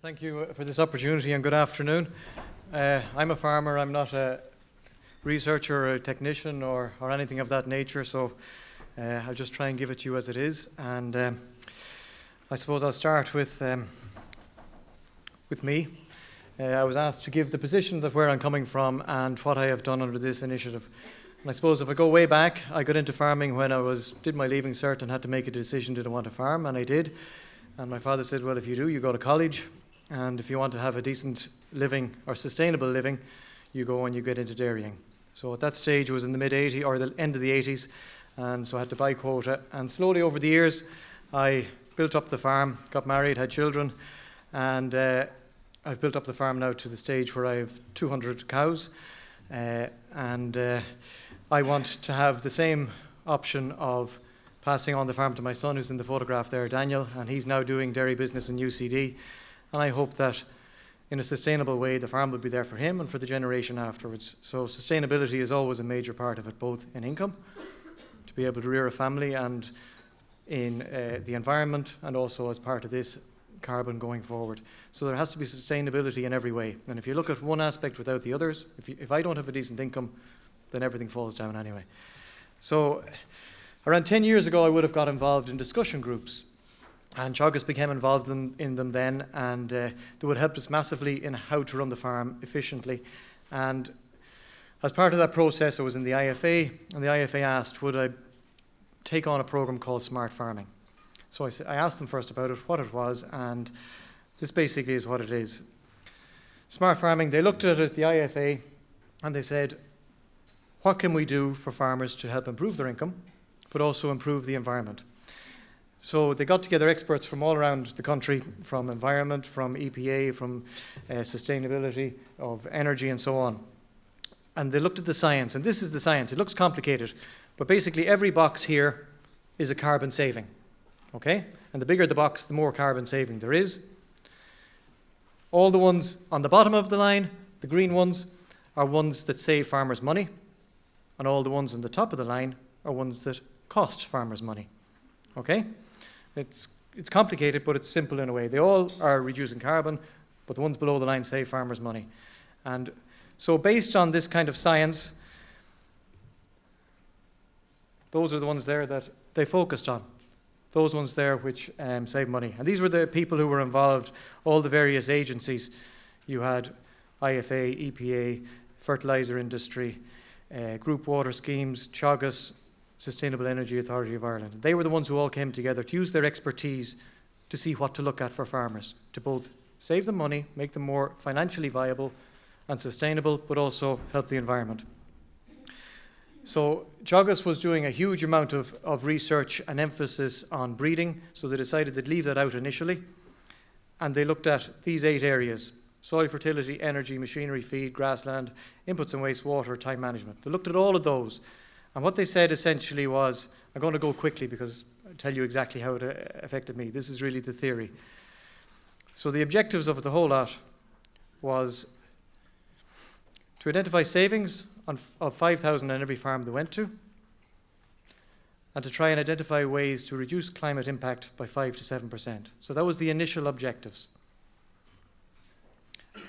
Thank you for this opportunity and good afternoon. I'm a farmer. I'm not a researcher or a technician or anything of that nature, so I'll just try and give it to you as it is. And I suppose I'll start with me. I was asked to give the position of where I'm coming from and what I have done under this initiative. And I suppose if I go way back, I got into farming when I did my leaving cert and had to make a decision, did I want to farm? And I did. And my father said, well, if you do, you go to college. And if you want to have a decent living or sustainable living, you go and you get into dairying. So at that stage, it was in the mid-80s or the end of the 80s, and so I had to buy quota. And slowly over the years, I built up the farm, got married, had children, and I've built up the farm now to the stage where I have 200 cows. And I want to have the same option of passing on the farm to my son, who's in the photograph there, Daniel, and he's now doing dairy business in UCD. And I hope that in a sustainable way, the farm will be there for him and for the generation afterwards. So sustainability is always a major part of it, both in income, to be able to rear a family, and in the environment, and also as part of this, carbon going forward. So there has to be sustainability in every way. And if you look at one aspect without the others, if I don't have a decent income, then everything falls down anyway. So around 10 years ago, I would have got involved in discussion groups. And Teagasc became involved in them then, and they would help us massively in how to run the farm efficiently. And as part of that process, I was in the IFA, and the IFA asked, would I take on a program called Smart Farming? So I asked them first about it, what it was, and this basically is what it is. Smart Farming, they looked at it, the IFA, and they said, what can we do for farmers to help improve their income, but also improve the environment? So they got together experts from all around the country, from environment, from EPA, from sustainability of energy and so on. And they looked at the science, and this is the science. It looks complicated, but basically every box here is a carbon saving, okay? And the bigger the box, the more carbon saving there is. All the ones on the bottom of the line, the green ones, are ones that save farmers money, and all the ones on the top of the line are ones that cost farmers money, okay? It's complicated, but it's simple in a way. They all are reducing carbon, but the ones below the line save farmers money. And so based on this kind of science, those are the ones there that they focused on. Those ones there which save money. And these were the people who were involved, all the various agencies. You had IFA, EPA, fertilizer industry, group water schemes, Teagasc, Sustainable Energy Authority of Ireland. They were the ones who all came together to use their expertise to see what to look at for farmers, to both save them money, make them more financially viable and sustainable, but also help the environment. So Teagasc was doing a huge amount of research and emphasis on breeding, so they decided they'd leave that out initially. And they looked at these 8 areas: soil fertility, energy, machinery, feed, grassland, inputs and wastewater, time management. They looked at all of those. And what they said essentially was, I'm going to go quickly because I'll tell you exactly how it affected me. This is really the theory. So the objectives of the whole lot was to identify savings of 5,000 on every farm they went to, and to try and identify ways to reduce climate impact by 5 to 7%. So that was the initial objectives.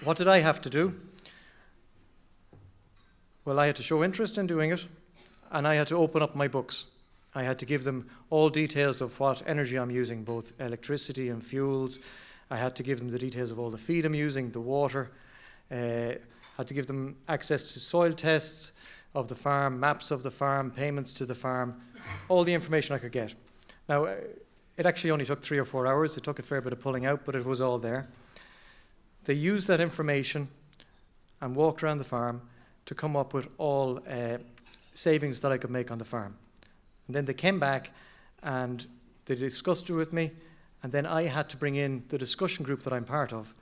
What did I have to do? Well, I had to show interest in doing it, and I had to open up my books. I had to give them all details of what energy I'm using, both electricity and fuels. I had to give them the details of all the feed I'm using, the water. Had to give them access to soil tests of the farm, maps of the farm, payments to the farm, all the information I could get. Now, it actually only took 3 or 4 hours. It took a fair bit of pulling out, but it was all there. They used that information and walked around the farm to come up with all savings that I could make on the farm. And then they came back and they discussed it with me, and then I had to bring in the discussion group that I'm part of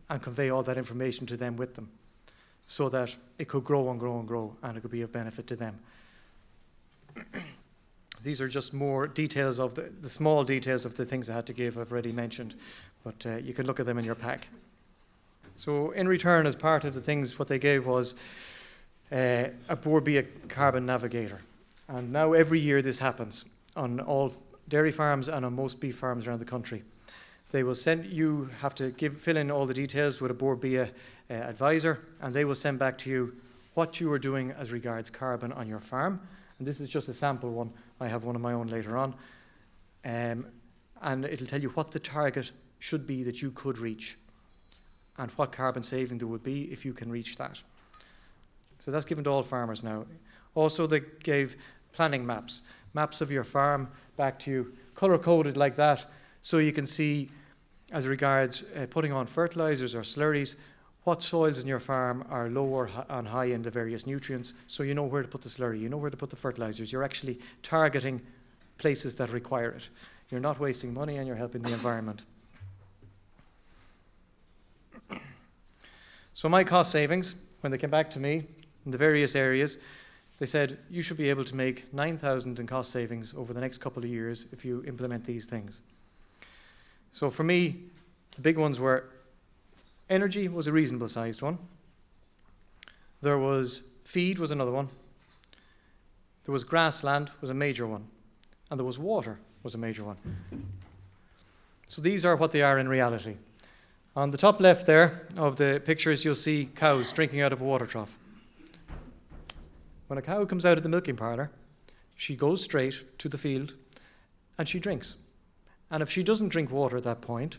and convey all that information to them with them, so that it could grow and grow and grow, and it could be of benefit to them. These are just more details of the small details of the things I had to give, I've already mentioned, but you can look at them in your pack. So in return, as part of the things, what they gave was a board be a carbon navigator. And now every year this happens on all dairy farms and on most beef farms around the country. They will send you have to fill in all the details with a Board BIA advisor, and they will send back to you what you are doing as regards carbon on your farm. And this is just a sample one. I have one of my own later on. And it'll tell you what the target should be that you could reach and what carbon saving there would be if you can reach that. So that's given to all farmers now. Also, they gave planning maps of your farm back to you, colour-coded like that, so you can see, as regards putting on fertilisers or slurries, what soils in your farm are low or high in the various nutrients, so you know where to put the slurry, you know where to put the fertilisers. You're actually targeting places that require it. You're not wasting money and you're helping the environment. So my cost savings, when they came back to me in the various areas, they said, you should be able to make 9,000 in cost savings over the next couple of years if you implement these things. So for me, the big ones were energy was a reasonable sized one. There was feed was another one. There was grassland was a major one. And there was water was a major one. So these are what they are in reality. On the top left there of the pictures, you'll see cows drinking out of a water trough. When a cow comes out of the milking parlour, she goes straight to the field and she drinks. And if she doesn't drink water at that point,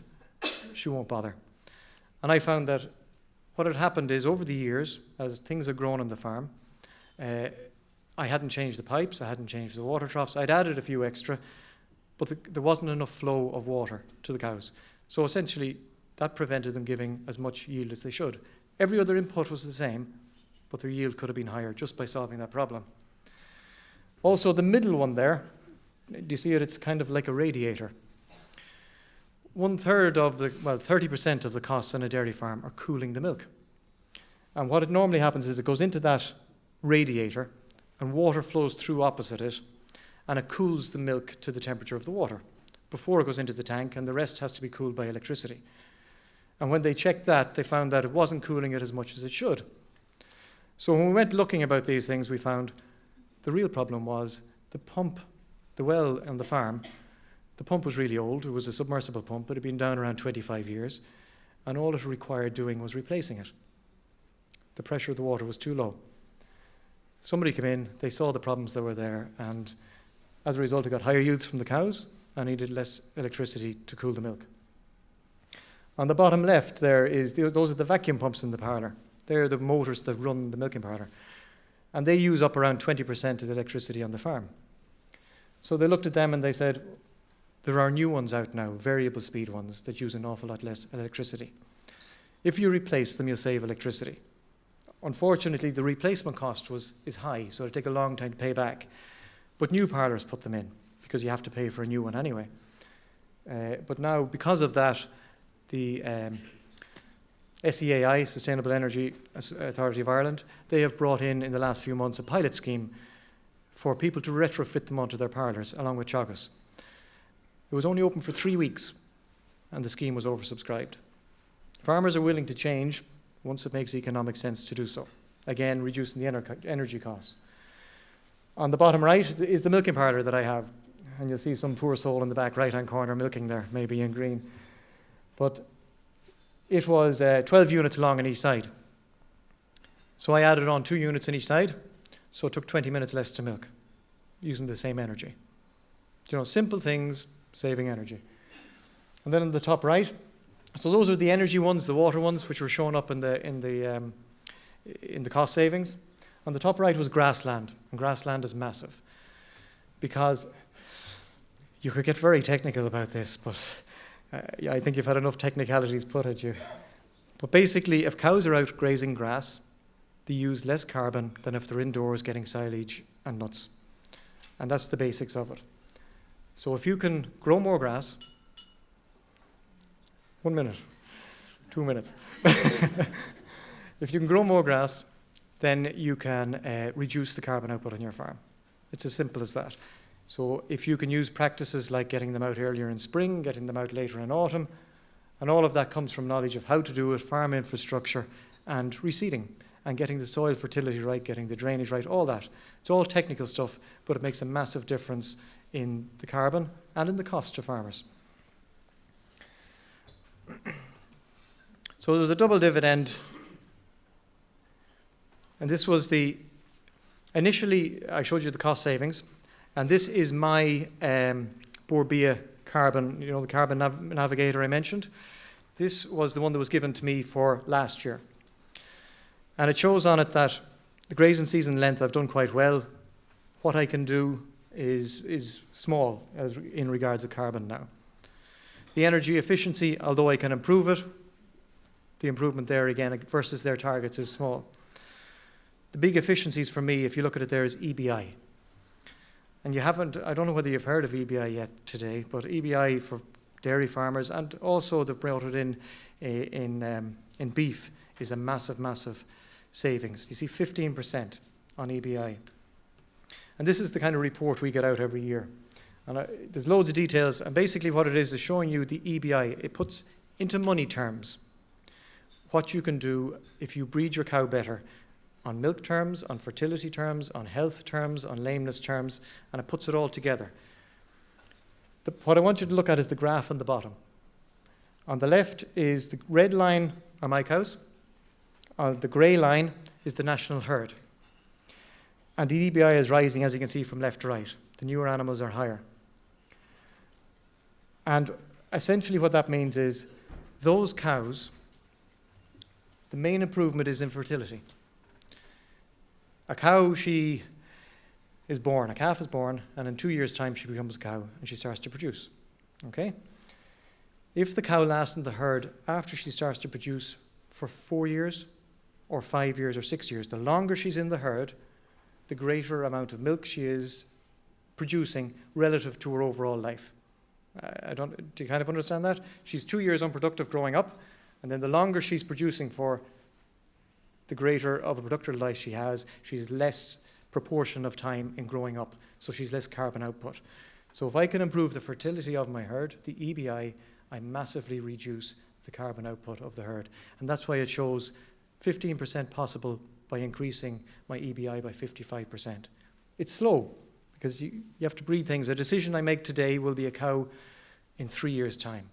she won't bother. And I found that what had happened is over the years, as things had grown on the farm, I hadn't changed the pipes, I hadn't changed the water troughs, I'd added a few extra, but there wasn't enough flow of water to the cows. So essentially, that prevented them giving as much yield as they should. Every other input was the same, but their yield could have been higher just by solving that problem. Also, the middle one there, do you see it? It's kind of like a radiator. 30% of the costs on a dairy farm are cooling the milk. And what it normally happens is it goes into that radiator and water flows through opposite it and it cools the milk to the temperature of the water before it goes into the tank, and the rest has to be cooled by electricity. And when they checked that, they found that it wasn't cooling it as much as it should. So when we went looking about these things, we found the real problem was the pump, the well on the farm. The pump was really old. It was a submersible pump. It had been down around 25 years. And all it required doing was replacing it. The pressure of the water was too low. Somebody came in, they saw the problems that were there, and as a result, it got higher yields from the cows and needed less electricity to cool the milk. On the bottom left there those are the vacuum pumps in the parlour. They're the motors that run the milking parlour. And they use up around 20% of the electricity on the farm. So they looked at them and they said, there are new ones out now, variable speed ones, that use an awful lot less electricity. If you replace them, you'll save electricity. Unfortunately, the replacement cost is high, so it'll take a long time to pay back. But new parlours put them in, because you have to pay for a new one anyway. But now, because of that, the SEAI, Sustainable Energy Authority of Ireland, they have brought in the last few months a pilot scheme for people to retrofit them onto their parlours, along with Teagasc. It was only open for 3 weeks, and the scheme was oversubscribed. Farmers are willing to change once it makes economic sense to do so. Again, reducing the energy costs. On the bottom right is the milking parlour that I have, and you'll see some poor soul in the back right-hand corner milking there, maybe in green. But it was 12 units long on each side. So I added on 2 units on each side, so it took 20 minutes less to milk, using the same energy. You know, simple things, saving energy. And then on the top right, so those are the energy ones, the water ones, which were shown up in the cost savings. On the top right was grassland, and grassland is massive, because you could get very technical about this, but I think you've had enough technicalities put at you. But basically, if cows are out grazing grass, they use less carbon than if they're indoors getting silage and nuts. And that's the basics of it. So if you can grow more grass, 1 minute, 2 minutes. If you can grow more grass, then you can reduce the carbon output on your farm. It's as simple as that. So if you can use practices like getting them out earlier in spring, getting them out later in autumn, and all of that comes from knowledge of how to do it, farm infrastructure, and reseeding, and getting the soil fertility right, getting the drainage right, all that. It's all technical stuff, but it makes a massive difference in the carbon and in the cost to farmers. So there was a double dividend, and this was initially I showed you the cost savings, and this is my Borbia carbon, the carbon navigator I mentioned. This was the one that was given to me for last year. And it shows on it that the grazing season length I've done quite well. What I can do is small in regards to carbon now. The energy efficiency, although I can improve it, the improvement there again versus their targets is small. The big efficiencies for me, if you look at it there, is EBI. And I don't know whether you've heard of EBI yet today, but EBI for dairy farmers, and also they've brought it in beef, is a massive, massive savings. You see 15% on EBI. And this is the kind of report we get out every year. And there's loads of details, and basically what it is showing you the EBI. It puts into money terms what you can do if you breed your cow better, on milk terms, on fertility terms, on health terms, on lameness terms, and it puts it all together. What I want you to look at is the graph on the bottom. On the left is the red line are my cows. The grey line is the national herd. And the EBI is rising, as you can see, from left to right. The newer animals are higher. And essentially what that means is those cows, the main improvement is in fertility. A cow, she is born, a calf is born, and in 2 years' time she becomes a cow and she starts to produce. Okay? If the cow lasts in the herd after she starts to produce for 4 years or 5 years or 6 years, the longer she's in the herd, the greater amount of milk she is producing relative to her overall life. Do you kind of understand that? She's 2 years unproductive growing up, and then the longer she's producing for, the greater of a productive life she has. She's less proportion of time in growing up, so she's less carbon output. So if I can improve the fertility of my herd, the EBI, I massively reduce the carbon output of the herd. And that's why it shows 15% possible by increasing my EBI by 55%. It's slow, because you have to breed things. A decision I make today will be a cow in 3 years' time.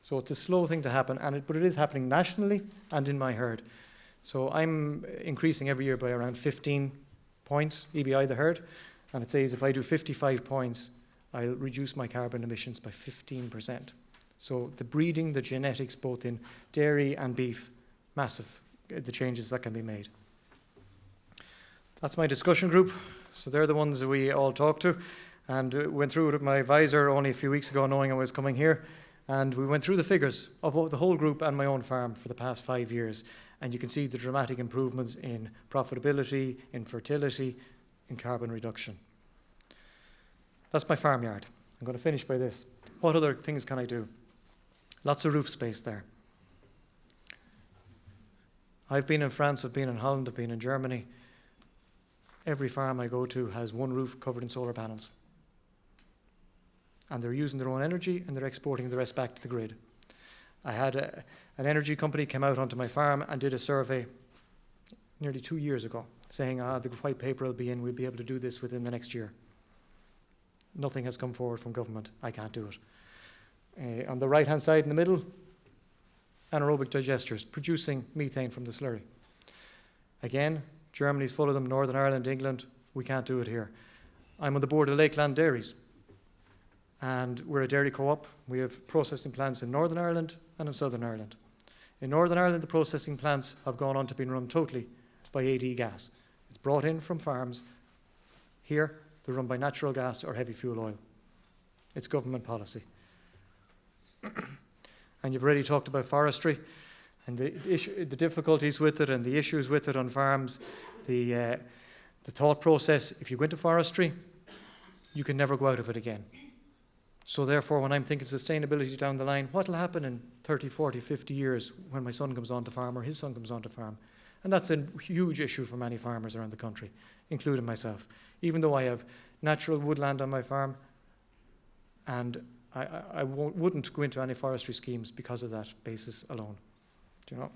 So it's a slow thing to happen, but it is happening nationally and in my herd. So I'm increasing every year by around 15 points, EBI the herd, and it says if I do 55 points, I'll reduce my carbon emissions by 15%. So the breeding, the genetics, both in dairy and beef, massive, the changes that can be made. That's my discussion group. So they're the ones that we all talk to, and went through it with my advisor only a few weeks ago, knowing I was coming here, and we went through the figures of the whole group and my own farm for the past 5 years, and you can see the dramatic improvements in profitability, in fertility, in carbon reduction. That's my farmyard. I'm going to finish by this. What other things can I do? Lots of roof space there. I've been in France, I've been in Holland, I've been in Germany. Every farm I go to has one roof covered in solar panels. And they're using their own energy and they're exporting the rest back to the grid. I had an energy company come out onto my farm and did a survey nearly 2 years ago saying, the white paper will be in, we'll be able to do this within the next year. Nothing has come forward from government. I can't do it. On the right-hand side in the middle, anaerobic digesters producing methane from the slurry. Again, Germany's full of them, Northern Ireland, England, we can't do it here. I'm on the board of Lakeland Dairies, and we're a dairy co-op. We have processing plants in Northern Ireland and in Southern Ireland. In Northern Ireland, the processing plants have gone on to being run totally by AD gas. It's brought in from farms. Here, they're run by natural gas or heavy fuel oil. It's government policy. And you've already talked about forestry and the difficulties with it and the issues with it on farms. The thought process, if you go into forestry, you can never go out of it again. So therefore, when I'm thinking sustainability down the line, what will happen in 30, 40, 50 years when my son comes onto farm or his son comes onto farm? And that's a huge issue for many farmers around the country, including myself. Even though I have natural woodland on my farm, and I wouldn't go into any forestry schemes because of that basis alone. Do you know?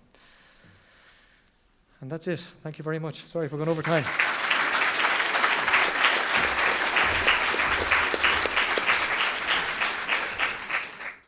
And that's it. Thank you very much. Sorry for going over time.